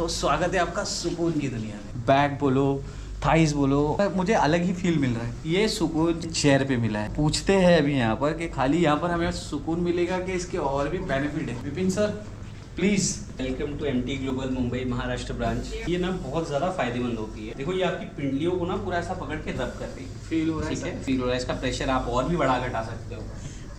तो स्वागत है आपका सुकून की दुनिया में। बैक बोलो, थाइस बोलो, मुझे अलग ही फील मिल रहा है। ये सुकून चेयर पे मिला है। पूछते हैं अभी यहाँ पर कि खाली यहाँ पर हमें सुकून मिलेगा कि इसके और भी बेनिफिट है। Vipin sir please. Welcome to MT global Mumbai Maharashtra branch. ये ना बहुत ज्यादा फायदेमंद होती है। देखो ये आपकी पिंडलियों को ना पूरा ऐसा पकड़ के रब कर रही है। फील हो रहा है, ठीक है, फील हो रहा है। इसका प्रेशर आप और भी बढ़ा घटा सकते हो।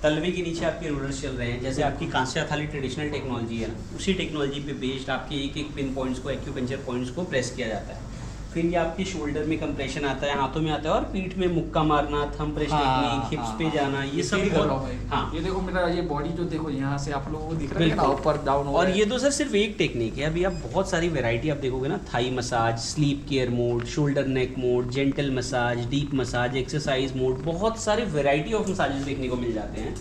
तलवे के नीचे आपके रोलर्स चल रहे हैं। जैसे आपकी कांस्या थाली ट्रेडिशनल टेक्नोलॉजी है ना, उसी टेक्नोलॉजी पे बेस्ड आपके एक एक पिन पॉइंट्स को, एक्यूपंक्चर पॉइंट्स को प्रेस किया जाता है। फिर ये आपके शोल्डर में कंप्रेशन आता है, हाथों में आता है, और पीठ में मुक्का मारना, थंब प्रेस टेक्निक, हिप्स पे जाना, ये सब कर रहा हूं। हाँ, ये देखो मेरा ये बॉडी जो देखो यहाँ से आप लोगों को दिख रहा है ना, ऊपर डाउन। और ये तो सर सिर्फ एक टेक्निक है। अभी आप बहुत सारी वैरायटी आप देखोगे ना, Thai massage, sleep care mode, shoulder neck mode, gentle massage, deep massage, exercise mode, बहुत सारे वैरायटी ऑफ मसाजेस देखने को मिल जाते हैं।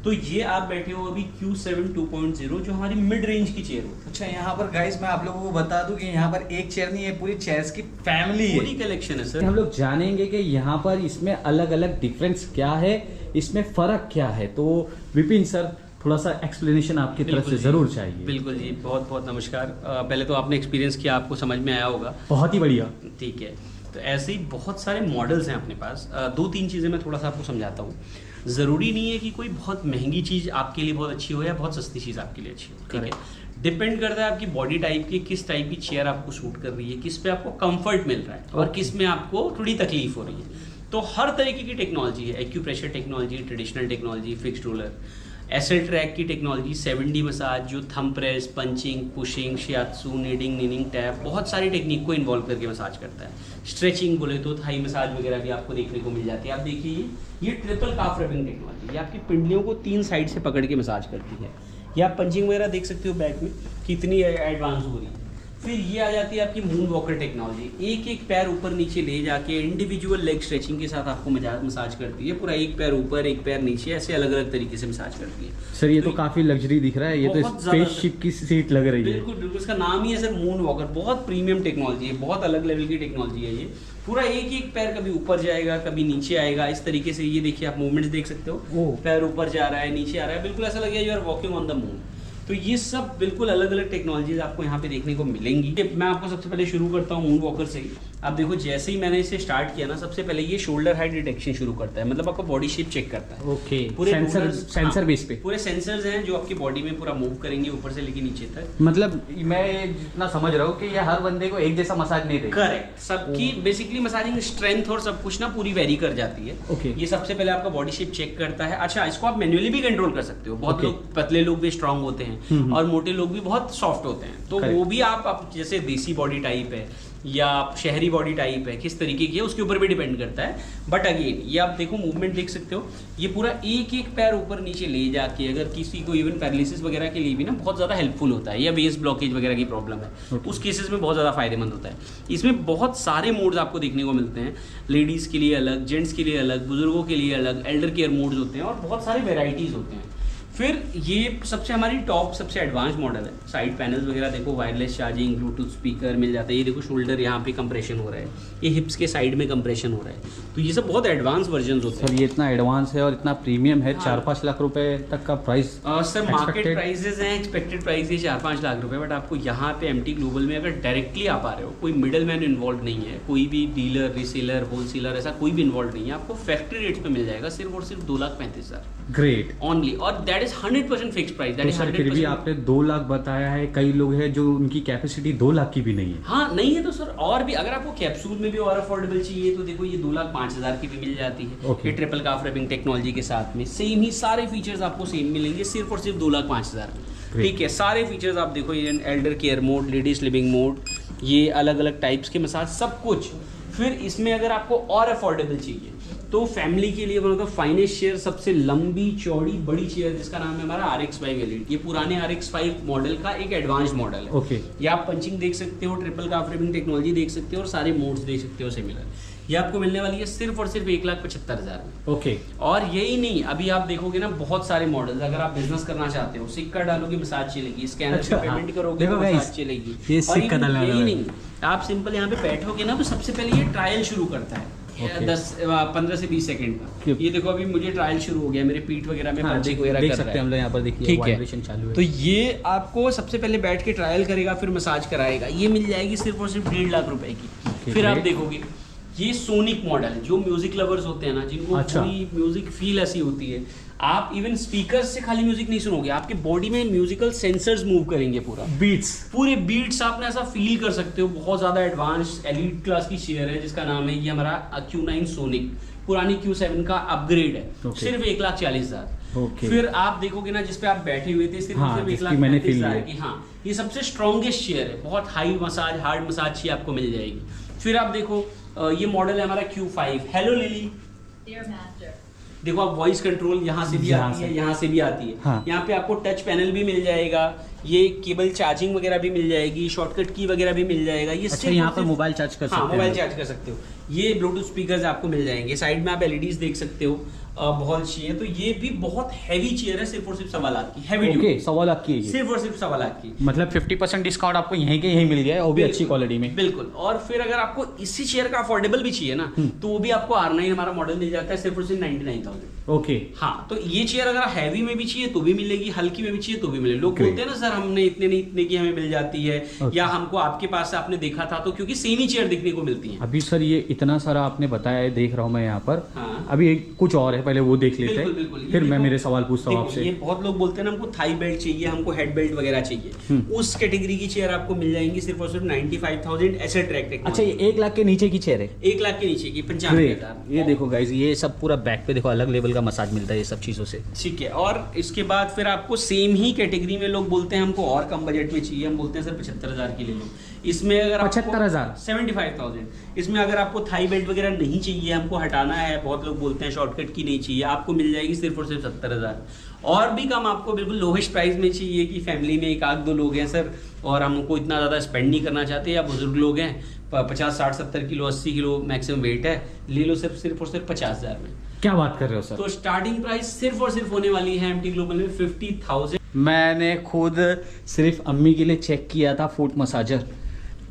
तो ये आप बैठे हो अभी Q7 2.0 जो हमारी मिड रेंज की चेयर होती है। अच्छा, यहाँ पर गाइस मैं आप लोगों को बता दूं कि यहाँ पर एक चेयर नहीं है, पूरी चेयर्स की फैमिली है, पूरी कलेक्शन है सर। हम लोग जानेंगे कि यहाँ पर इसमें अलग अलग डिफरेंस क्या है, इसमें फर्क क्या है। तो विपिन सर थोड़ा सा एक्सप्लेनेशन आपकी तरफ से जरूर चाहिए। बिल्कुल जी, बहुत बहुत नमस्कार। पहले तो आपने एक्सपीरियंस किया, आपको समझ में आया होगा। बहुत ही बढ़िया। ठीक है, तो ऐसे ही बहुत सारे मॉडल्स हैं अपने पास। दो तीन चीज़ें मैं थोड़ा सा आपको समझाता हूँ। ज़रूरी नहीं है कि कोई बहुत महंगी चीज़ आपके लिए बहुत अच्छी हो या बहुत सस्ती चीज़ आपके लिए अच्छी हो। ठीक है, डिपेंड करता है आपकी बॉडी टाइप की, किस टाइप की चेयर आपको सूट कर रही है, किस पे आपको कंफर्ट मिल रहा है और किस में आपको थोड़ी तकलीफ हो रही है। तो हर तरीके की टेक्नोलॉजी है, acupressure technology, traditional technology, fixed roller, axle track की टेक्नोलॉजी, 7D मसाज जो thumb press, punching, pushing, shiatsu, kneading, kneading tap, बहुत सारी टेक्निक को इन्वॉल्व करके मसाज करता है। स्ट्रेचिंग बोले तो थाई मसाज वगैरह भी आपको देखने को मिल जाती है। आप देखिए ये ट्रिपल काफ रबिंग टेक्नोलॉजी, ये आपकी पिंडलियों को 3 साइड से पकड़ के मसाज करती है। ये आप पंचिंग वगैरह देख सकते हो बैक में कितनी एडवांस हो रही है। फिर ये आ जाती है आपकी मून वॉकर टेक्नोलॉजी, एक एक पैर ऊपर नीचे ले जाके इंडिविजुअल लेग स्ट्रेचिंग के साथ आपको मसाज करती है। पूरा एक पैर ऊपर, एक पैर नीचे, ऐसे अलग अलग तरीके से मसाज करती है। सर ये तो काफी लग्जरी दिख रहा है, ये तो स्पेसशिप की सीट लग रही है। बिल्कुल बिल्कुल, इसका नाम ही है सर मून वॉकर। बहुत प्रीमियम टेक्नोलॉजी है, बहुत अलग लेवल की टेक्नोलॉजी है ये। पूरा एक एक पैर कभी ऊपर जाएगा, कभी नीचे आएगा, इस तरीके से। ये देखिए आप मूवमेंट्स देख सकते हो, पैर ऊपर जा रहा है, नीचे आ रहा है, बिल्कुल ऐसा लगेगा you are walking on the moon. तो ये सब बिल्कुल अलग अलग टेक्नोलॉजीज आपको यहाँ पे देखने को मिलेंगी। मैं आपको सबसे पहले शुरू करता हूँ मून वॉकर से ही। आप देखो जैसे ही मैंने इसे स्टार्ट किया ना, सबसे पहले ये शोल्डर हाइट डिटेक्शन शुरू करता है, मतलब आपका बॉडी शेप चेक करता है। ओके, पूरे सेंसर बेस पे पूरे सेंसर्स हैं जो आपकी बॉडी में पूरा मूव करेंगे ऊपर से लेके नीचे तक। मतलब मैं जितना समझ रहा हूँ कि ये हर बंदे को एक जैसा मसाज नहीं देगा। करेक्ट, सबकी बेसिकली मसाजिंग स्ट्रेंथ और सब कुछ ना पूरी वेरी कर जाती है। ओके, ये सबसे पहले आपका बॉडी शेप चेक करता है। अच्छा, इसको आप मैन्युअली भी कंट्रोल कर सकते हो। बहुत लोग, पतले लोग भी स्ट्रांग होते हैं और मोटे लोग भी बहुत सॉफ्ट होते हैं, तो वो भी आप जैसे देसी बॉडी टाइप है या शहरी बॉडी टाइप है, किस तरीके की है उसके ऊपर भी डिपेंड करता है। बट अगेन ये आप देखो मूवमेंट देख सकते हो, ये पूरा एक एक पैर ऊपर नीचे ले जाके, अगर किसी को इवन पैरालिसिस वगैरह के लिए भी ना बहुत ज़्यादा हेल्पफुल होता है, या बेस ब्लॉकेज वगैरह की प्रॉब्लम है, उस केसेस में बहुत ज़्यादा फायदेमंद होता है। इसमें बहुत सारे मोड्स आपको देखने को मिलते हैं, लेडीज़ के लिए अलग, जेंट्स के लिए अलग, बुजुर्गों के लिए अलग, एल्डर केयर मोड्स होते हैं और बहुत सारे वेराइटीज़ होते हैं। फिर ये सबसे हमारी टॉप सबसे एडवांस मॉडल है। साइड पैनल्स वगैरह देखो, वायरलेस चार्जिंग, ब्लूटूथ स्पीकर मिल जाता है। ये देखो शोल्डर यहाँ पे कंप्रेशन हो रहा है, ये हिप्स के साइड में कंप्रेशन हो रहा है। तो ये सब बहुत एडवांस वर्जन होते हैं। सर ये इतना एडवांस है और इतना प्रीमियम है। 4-5 लाख रुपए तक का प्राइस सर मार्केट प्राइसेस हैं, एक्सपेक्टेड प्राइस है 4-5 लाख रुपए। बट आपको यहाँ पे एमटी ग्लोबल में अगर डायरेक्टली आप आ रहे हो, कोई मिडल मैन इन्वॉल्व नहीं है, कोई भी डीलर, रीसेलर, होलसेलर ऐसा कोई भी इन्वॉल्व नहीं है, आपको फैक्ट्री रेट्स पे मिल जाएगा सिर्फ और सिर्फ 2,35,000 ग्रेट ओनली। और दैट इज 100% फिक्स प्राइस। तो सर फिर भी आपने 2 लाख बताया है, कई लोग हैं जो उनकी कैपेसिटी 2 लाख की भी नहीं है। हाँ नहीं है तो सर, और भी अगर आपको कैप्सूल में भी और अफोर्डेबल चाहिए तो देखो ये 2,05,000 की भी मिल जाती है। Okay. ये ट्रिपल काफ रैपिंग टेक्नोलॉजी के साथ में सेम ही सारे फीचर्स आपको सेम मिलेंगे सिर्फ और सिर्फ 2,05,000 में। ठीक है, सारे फीचर्स आप देखो, ये Elder care mode, ladies living mode, ये अलग अलग टाइप्स के मसाज, सब कुछ। फिर इसमें अगर आपको और अफोर्डेबल चाहिए तो फैमिली के लिए one of the finest chair, सबसे लंबी चौड़ी बड़ी चेयर जिसका नाम है हमारा RX5 एलिट। ये पुराने RX5 मॉडल का एक एडवांस मॉडल है। ओके, ये आप पंचिंग देख सकते हो, ट्रिपल काफ रैपिंग टेक्नोलॉजी देख सकते हो और सारे मोड्स देख सकते हो सिमिलर। ये आपको मिलने वाली है सिर्फ और सिर्फ 1,75,000 में। ओके, और यही नहीं, अभी आप देखोगे ना बहुत सारे मॉडल्स, अगर आप बिजनेस करना चाहते हो, सिक्का डालोगे मसाज चलेगी, स्कैनर से पेमेंट करोगे तो मसाज चलेगी। ये और सिक्का डालना यही नहीं, आप सिंपल यहाँ पे बैठोगे ना तो सबसे पहले ये ट्रायल शुरू करता है। Okay. 15 से 20 सेकंड का। क्यों? ये देखो अभी मुझे ट्रायल शुरू हो गया, मेरे पीठ वगैरह में हाँ, पंचिंग वगैरह देख कर सकते रहा हैं हम है। लोग यहाँ पर, देखिए ठीक है, वाइब्रेशन चालू है। तो ये आपको सबसे पहले बैठ के ट्रायल करेगा, फिर मसाज कराएगा। ये मिल जाएगी सिर्फ और सिर्फ 1.5 लाख रुपए की। फिर आप great. देखोगे ये सोनिक मॉडल है, जो म्यूजिक लवर्स होते हैं ना, जिनको अच्छा। पूरी म्यूजिक फील ऐसी होती है, आप इवन स्पीकर्स से खाली म्यूजिक नहीं सुनोगे, आपके बॉडी में म्यूजिकल सेंसर्स मूव करेंगे पूरा, बीट्स, पूरे बीट्स आपने ऐसा फील कर सकते हो। बहुत ज्यादा एडवांस एलीट क्लास की चेयर है, जिसका नाम है ये हमारा Q9 सोनिक, पुरानी Q7 का अपग्रेड है। Okay. सिर्फ 1,40,000। Okay. फिर आप देखोगे ना, जिसपे आप बैठे हुए थे, सिर्फ हाँ, सिर्फ जिसकी मैंने feel 1,35,000 की की। हाँ, ये सबसे स्ट्रॉन्गेस्ट चेयर है, बहुत हाई मसाज, हार्ड मसाज चाहिए आपको मिल जाएगी। फिर आप देखो ये मॉडल है हमारा Q5। हेलो लिली, देखो आप वॉइस कंट्रोल यहाँ से भी आती है, यहाँ से भी आती है। हाँ। यहाँ पे आपको टच पैनल भी मिल जाएगा, ये केबल चार्जिंग वगैरह भी मिल जाएगी, शॉर्टकट की वगैरह भी मिल जाएगा। ये अच्छा, यहाँ पर मोबाइल चार्ज कर सकते हाँ, हैं। मोबाइल चार्ज कर सकते हो। ये ब्लूटूथ स्पीकर्स आपको मिल जाएंगे, साइड में आप एलईडीज देख सकते हो, बहुत अच्छी है। तो ये भी बहुत हैवी चेयर है, सिर्फ और सिर्फ 1.25 लाख की, हैवी ओके, 1.25 लाख की है ये। सिर्फ और सिर्फ 1.25 लाख की। मतलब 50% डिस्काउंट आपको यहीं के यहीं मिल गया है, वो भी अच्छी क्वालिटी में। बिल्कुल। और फिर अगर आपको इसी चेयर का अफोर्डेबल भी चाहिए ना, तो वो भी आपको R9 हमारा मॉडल मिल जाता है सिर्फ और सिर्फ 99,000। ओके, हाँ, तो ये चेयर अगर हैवी में भी चाहिए तो भी मिलेगी, हल्की में भी चाहिए तो भी मिलेगी। लोग Great. बोलते हैं ना सर हमने इतने नहीं इतने की हमें मिल जाती है, Okay. या हमको आपके पास से आपने देखा था, तो क्योंकि सेम ही चेयर देखने को मिलती है। अभी सर ये इतना सारा आपने बताया है, देख रहा हूँ मैं यहाँ पर। हाँ। अभी कुछ और है, पहले वो देख लेते बिल्कुल, हैं, बिल्कुल। ये फिर मैं देखो, मेरे सवाल पूछता हूँ देखो, आपसे। ये बहुत लोग बोलते हैं ना, हमको थाई बेल्ट चाहिए, हमको हेड बेल्ट वगैरह चाहिए। उस कैटेगरी की चेयर आपको मिल जाएंगी सिर्फ और सिर्फ 95,000 ऐसे ट्रैक। अच्छा, ये 1 लाख के नीचे की चेयर है? 1 लाख के नीचे की Great. 95,000। ये देखो गाइज, ये सब पूरा बैक पे देखो, अलग लेवल का मसाज मिलता है ये सब चीजों से। ठीक है। और इसके बाद फिर आपको सेम ही कैटेगरी में लोग बोलते हैं हमको और कम बजट में चाहिए, हम बोलते हैं सर 75,000 की ले लो। इसमें अगर 75,000? 75,000। इसमें अगर आपको थाई बेल्ट वगैरह नहीं चाहिए, हमको हटाना है, बहुत लोग बोलते हैं शॉर्टकट की नहीं चाहिए, आपको मिल जाएगी सिर्फ और सिर्फ 70,000। और भी कम आपको बिल्कुल लोवेस्ट प्राइस में चाहिए कि फैमिली में 1-2 लोग हैं सर, और हमको इतना ज़्यादा स्पेंड नहीं करना चाहते, या बुजुर्ग लोग हैं, 50, 60, 70 किलो, 80 किलो मैक्सिमम वेट है, ले लो सिर्फ और सिर्फ 50,000 में। क्या बात कर रहे हो सर? तो स्टार्टिंग प्राइस सिर्फ और सिर्फ होने वाली है MT ग्लोबल में 50,000। मैंने खुद सिर्फ अम्मी के लिए चेक किया था, फुट मसाजर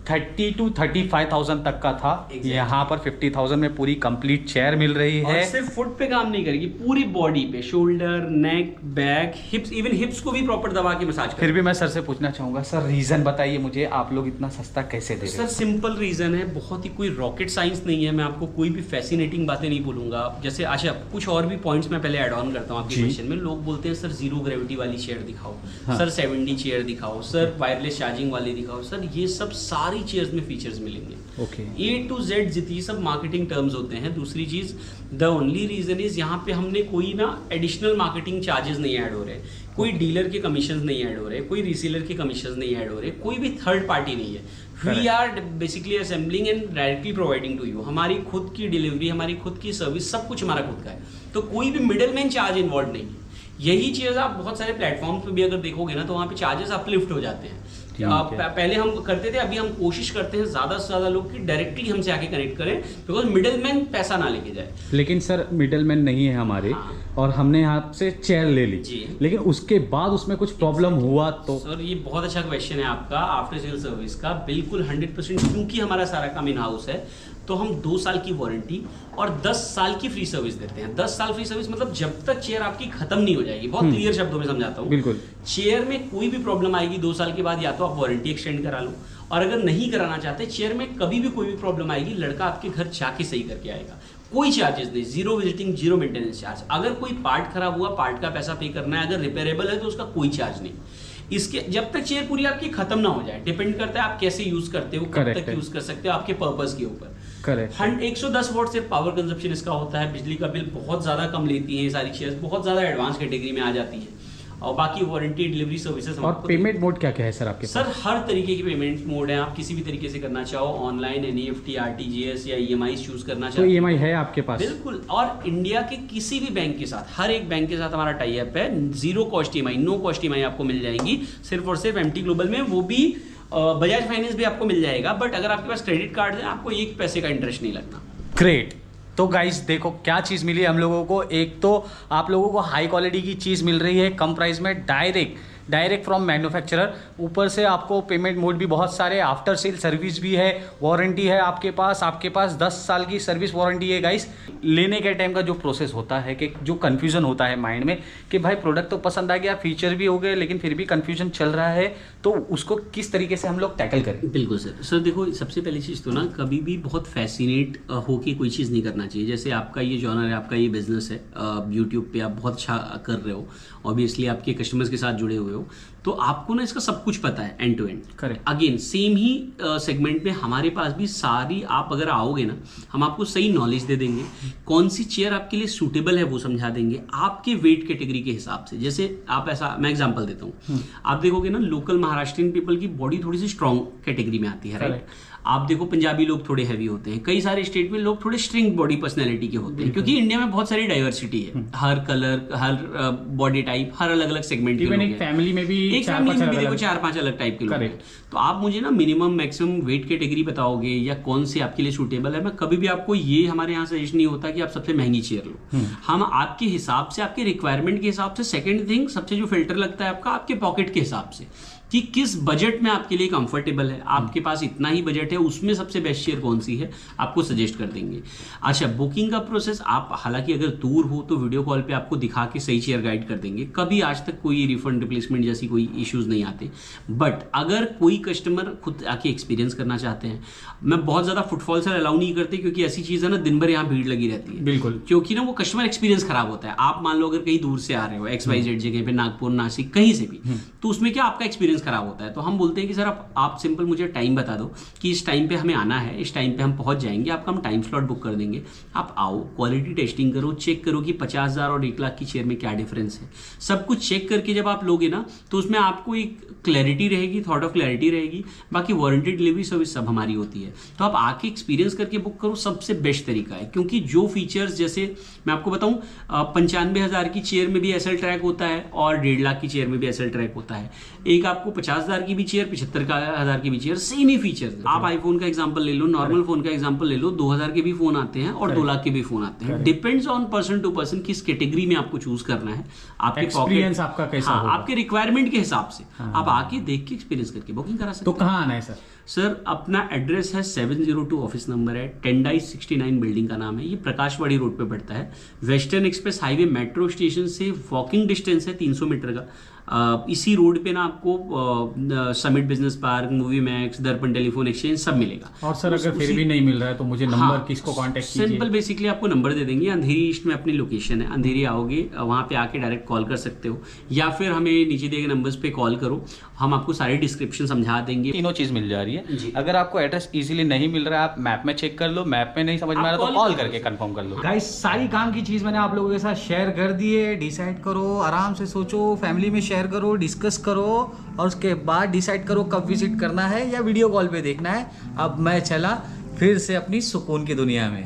30,000 to 35,000 तक का था। Exactly. यहाँ पर 50,000 में पूरी कंप्लीट चेयर मिल रही और है। सिर्फ फुट पे काम नहीं करेगी, पूरी बॉडी पे, शोल्डर, नेक, बैक, हिप्स, इवन हिप्स को भी प्रॉपर दबा के मसाज फिर भी मैं सर से पूछना चाहूंगा, सर रीजन बताइए मुझे, आप लोग इतना सस्ता कैसे दे रहे सर हो? सिंपल रीजन है, बहुत ही कोई रॉकेट साइंस नहीं है। मैं आपको कोई भी फैसिनेटिंग बातें नहीं बोलूंगा। जैसे आशा, कुछ और भी पॉइंट्स मैं पहले ऐड ऑन करता हूँ आपके जी। क्वेश्चन में। लोग बोलते हैं सर जीरो ग्रेविटी वाली चेयर दिखाओ, हाँ। सर 70 चेयर दिखाओ, सर वायरलेस चार्जिंग वाली दिखाओ। सर ये सब सारी चेयर्स में फीचर्स मिलेंगे। ओके, A to Z जितनी सब मार्केटिंग टर्म्स होते हैं। दूसरी चीज, द ओनली रीजन इज यहाँ पे हमने कोई ना एडिशनल मार्केटिंग चार्जेस नहीं ऐड हो रहे, कोई डीलर के कमीशन नहीं ऐड हो रहे, कोई रीसेलर के कमीशन नहीं ऐड हो रहे, कोई भी थर्ड पार्टी नहीं है। We are basically assembling and directly providing to you. हमारी खुद की डिलीवरी, हमारी खुद की सर्विस, सब कुछ हमारा खुद का है, तो कोई भी मिडल मैन चार्ज इन्वॉल्व नहीं है। यही चीज आप बहुत सारे प्लेटफॉर्म पे भी अगर देखोगे ना, तो वहाँ पे चार्जेस अपलिफ्ट हो जाते हैं। पहले हम करते थे, अभी हम कोशिश करते हैं ज्यादा से ज्यादा लोग की डायरेक्टली हमसे आके कनेक्ट करें, बिकॉज मिडलमैन पैसा ना लेके जाए। लेकिन सर मिडलमैन नहीं है हमारे। हाँ। और हमने यहाँ से चेयर ले ली जी। लेकिन उसके बाद उसमें कुछ प्रॉब्लम हुआ तो? सर ये बहुत अच्छा क्वेश्चन है आपका। आफ्टर सेल सर्विस का बिल्कुल 100%, क्योंकि हमारा सारा काम इन हाउस है, तो हम 2 साल की वारंटी और 10 साल की फ्री सर्विस देते हैं। 10 साल फ्री सर्विस मतलब जब तक चेयर आपकी खत्म नहीं हो जाएगी। बहुत क्लियर शब्दों में समझाता हूँ। बिल्कुल। चेयर में कोई भी प्रॉब्लम आएगी 2 साल के बाद, या तो आप वारंटी एक्सटेंड करा लो, और अगर नहीं कराना चाहते, चेयर में कभी भी कोई भी प्रॉब्लम आएगी, लड़का आपके घर जाके सही करके आएगा। कोई चार्जेस नहीं, zero visiting, zero maintenance charge. अगर कोई पार्ट खराब हुआ, पार्ट का पैसा पे करना है, अगर रिपेयरेबल है तो उसका कोई चार्ज नहीं। इसके जब तक चेयर पूरी आपकी खत्म ना हो जाए, डिपेंड करता है आप कैसे यूज करते हो, कब तक यूज कर सकते हो, आपके पर्पस के ऊपर। करेक्ट। 110 वॉट से पावर कंजप्शन इसका होता है। बिजली का बिल बहुत ज्यादा कम लेती है ये सारी चीजें, बहुत ज्यादा एडवांस कैटेगरी में आ जाती है। और बाकी वारंटी, डिलीवरी सर्विसेज। और पेमेंट मोड क्या क्या है सर आपके पास? सर हर तरीके की पेमेंट मोड है, आप किसी भी तरीके से करना चाहो, ऑनलाइन, NEFT, RTGS या EMI चूज करना तो चाहो। EMI है आपके पास? बिल्कुल। और इंडिया के किसी भी बैंक के साथ, हर एक बैंक के साथ हमारा टाई अप है। Zero cost EMI, no cost EMI आपको मिल जाएगी सिर्फ और सिर्फ MT ग्लोबल में। वो भी बजाज फाइनेंस भी आपको मिल जाएगा, बट अगर आपके पास क्रेडिट कार्ड है, आपको 1 पैसे का इंटरेस्ट नहीं लगना। ग्रेट। तो गाइस देखो क्या चीज़ मिली हम लोगों को। एक तो आप लोगों को हाई क्वालिटी की चीज़ मिल रही है कम प्राइस में, डायरेक्ट डायरेक्ट फ्रॉम मैन्युफैक्चरर। ऊपर से आपको पेमेंट मोड भी बहुत सारे, आफ्टर सेल सर्विस भी है, वारंटी है आपके पास 10 साल की सर्विस वारंटी है गाइस। लेने के टाइम का जो प्रोसेस होता है कि जो कन्फ्यूजन होता है माइंड में कि भाई प्रोडक्ट तो पसंद आ गया, फीचर भी हो गए, लेकिन फिर भी कन्फ्यूजन चल रहा है, तो उसको किस तरीके से हम लोग टैकल करें? बिल्कुल सर देखो, सबसे पहली चीज़ तो ना कभी भी बहुत फैसिनेट होके कोई चीज़ नहीं करना चाहिए। जैसे आपका ये जॉनर है, आपका ये बिजनेस है, यूट्यूब पे आप बहुत अच्छा कर रहे हो, ऑब्वियसली आपके कस्टमर्स के साथ जुड़े हुए हो, तो आपको ना इसका सब कुछ पता है end to end. Correct. Again same ही सेगमेंट में हमारे पास भी सारी, आप अगर आओगे ना, हम आपको सही नॉलेज दे देंगे, कौन सी चेयर आपके लिए सूटेबल है वो समझा देंगे आपके वेट कैटेगरी के हिसाब से। जैसे आप ऐसा, मैं एग्जांपल देता हूँ, आप देखोगे ना लोकल महाराष्ट्रियन पीपल की बॉडी थोड़ी सी स्ट्रॉन्ग कैटेगरी में आती है, राइट? आप देखो पंजाबी लोग थोड़े हैवी होते हैं, कई सारे स्टेट में लोग थोड़े स्ट्रिंग बॉडी पर्सनैलिटी के होते हैं, क्योंकि इंडिया में बहुत सारी डाइवर्सिटी है, हर कलर, हर बॉडी टाइप, हर अलग अलग सेगमेंट के लोग हैं। फैमिली में भी एक फैमिली में भी देखो 4-5 अलग टाइप के लोग हैं। तो आप मुझे ना मिनिमम मैक्सिमम वेट कैटेगरी बताओगे या कौन से आपके लिए सूटेबल है। मैं कभी भी आपको ये हमारे यहाँ सजेस्ट नहीं होता कि आप सबसे महंगी चेयर लो, हम आपके हिसाब से, आपके रिक्वायरमेंट के हिसाब से, सेकंड थिंग सबसे जो फिल्टर लगता है आपका, आपके पॉकेट के हिसाब से कि किस बजट में आपके लिए कंफर्टेबल है, आपके पास इतना ही बजट है, उसमें सबसे बेस्ट चेयर कौन सी है आपको सजेस्ट कर देंगे। अच्छा, बुकिंग का प्रोसेस, आप हालांकि अगर दूर हो तो वीडियो कॉल पे आपको दिखा के सही चेयर गाइड कर देंगे, कभी आज तक कोई रिफंड रिप्लेसमेंट जैसी कोई इश्यूज नहीं आते। बट अगर कोई कस्टमर खुद आके एक्सपीरियंस करना चाहते हैं, मैं बहुत ज़्यादा फुटफॉल से अलाउ नहीं करती, क्योंकि ऐसी चीज़ है ना, दिन भर यहाँ भीड़ लगी रहती है, बिल्कुल, क्योंकि ना वो कस्टमर एक्सपीरियंस खराब होता है। आप मान लो अगर कहीं दूर से आ रहे हो, XYZ जगह पे, नागपुर, नासिक, कहीं से भी, तो उसमें क्या आपका एक्सपीरियंस खराब होता है। तो हम बोलते हैं कि सर आप सिंपल मुझे टाइम बता दो कि इस टाइम पे हमें आना है, इस टाइम पे हम पहुंच जाएंगे, आपका हम टाइम स्लॉट बुक कर देंगे, आप आओ, क्वालिटी टेस्टिंग करो, चेक करो कि 50,000 और 1 लाख की चेयर में क्या डिफरेंस है। सब कुछ चेक करके जब आप लोगे ना, तो उसमें आपको एक क्लैरिटी रहेगी, थॉट ऑफ क्लैरिटी रहेगी। बाकी वारंटी, डिलीवरी सर्विस सब हमारी होती है। तो आप आके एक्सपीरियंस करके बुक करो, सबसे बेस्ट तरीका है। क्योंकि जो फीचर्स, जैसे मैं आपको बताऊं, 95,000 की चेयर में भी SL ट्रैक होता है और 1.5 लाख की चेयर में भी SL ट्रैक होता है। एक आपको 50,000 की भी चेयर, 75,000 की भी चेयर, सेम ही फीचर्स। आप आईफोन का एग्जांपल ले लो, नॉर्मल फोन का एग्जांपल ले लो, 2,000 के भी फोन आते हैं और 2 लाख के भी फोन आते हैं। Depends on person to person किस कैटेगरी में आपको चूज करना है, आपके एक्सपीरियंस आपका कैसा होगा, आपके रिक्वायरमेंट के हिसाब से आप आके देख के एक्सपीरियंस करके बुकिंग करा सकते तो हैं। कहाँ आना है सर? सर अपना एड्रेस है 702, ऑफिस नंबर है, टेंडाई 69 बिल्डिंग का नाम है, ये प्रकाशवाड़ी रोड पे पड़ता है। Western express highway metro station से वॉकिंग डिस्टेंस है 300 मीटर का। इसी रोड पे ना आपको summit business park, movie max, दर्पण टेलीफोन एक्सचेंज सब मिलेगा। और सर अगर फिर भी नहीं मिल रहा है तो मुझे नंबर किसको कांटेक्ट कीजिए? सिंपल, बेसिकली आपको नंबर दे देंगे। अंधेरी ईस्ट में अपनी लोकेशन है, अंधेरी आओगे वहाँ पे आके डायरेक्ट कॉल कर सकते हो, या फिर हमें नीचे दिए गए नंबर्स पे कॉल करो, हम आपको सारी डिस्क्रिप्शन समझा देंगे। तीनों चीज मिल जा रही है। अगर आपको एड्रेस इजीली नहीं मिल रहा है, आप मैप में चेक कर लो, मैप में नहीं समझ में आ रहा तो कॉल करके कंफर्म कर लो। गाइस, सारी काम की चीज मैंने आप लोगों के साथ शेयर कर दी है। डिसाइड करो, आराम से सोचो, फैमिली में शेयर करो, डिस्कस करो, और उसके बाद डिसाइड करो कब विजिट करना है या वीडियो कॉल पे देखना है। अब मैं चला फिर से अपनी सुकून की दुनिया में।